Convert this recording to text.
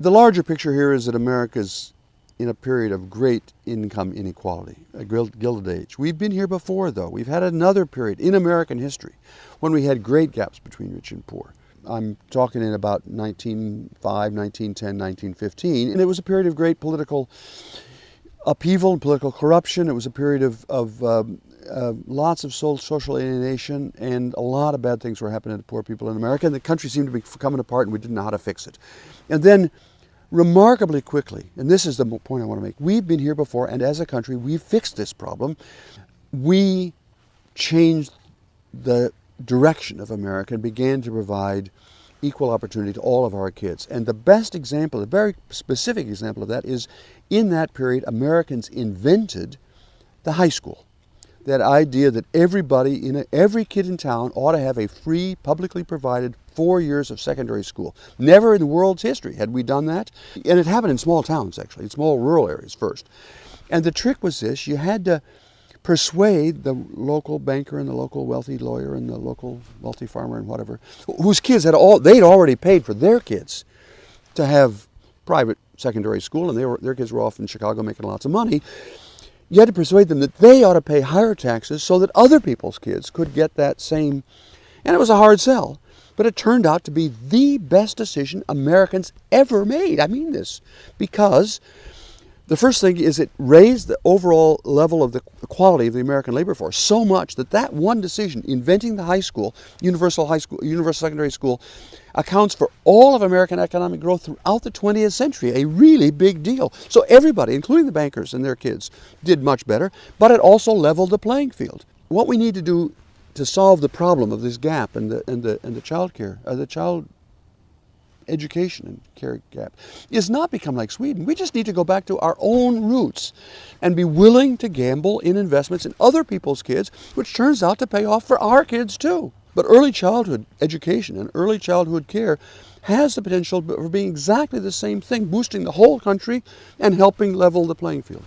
The larger picture here is that America's in a period of great income inequality, a Gilded Age. We've been here before, though. We've had another period in American history when we had great gaps between rich and poor. I'm talking in about 1905, 1910, 1915, and it was a period of great political upheaval and political corruption. It was a period of lots of social alienation, and a lot of bad things were happening to poor people in America, and the country seemed to be coming apart, and we didn't know how to fix it. And then, remarkably quickly, and this is the point I want to make, we've been here before, and as a country, we've fixed this problem. We changed the direction of America and began to provide equal opportunity to all of our kids. And the best example, a very specific example of that is in that period, Americans invented the high school. That idea that every kid in town ought to have a free, publicly provided 4 years of secondary school. Never in the world's history had we done that. And it happened in small towns, actually, in small rural areas first. And the trick was this: you had to persuade the local banker and the local wealthy lawyer and the local wealthy farmer and whatever, whose kids they'd already paid for their kids to have private secondary school, and their kids were off in Chicago making lots of money. You had to persuade them that they ought to pay higher taxes so that other people's kids could get that same. And it was a hard sell, but it turned out to be the best decision Americans ever made. I mean this, because the first thing is it raised the overall level of the quality of the American labor force so much that one decision, inventing the universal secondary school, accounts for all of American economic growth throughout the 20th century, a really big deal. So everybody, including the bankers and their kids, did much better, but it also leveled the playing field. What we need to do to solve the problem of this gap and the child education and care gap is not become like Sweden. We just need to go back to our own roots and be willing to gamble in investments in other people's kids, which turns out to pay off for our kids too. But early childhood education and early childhood care has the potential for being exactly the same thing, boosting the whole country and helping level the playing field.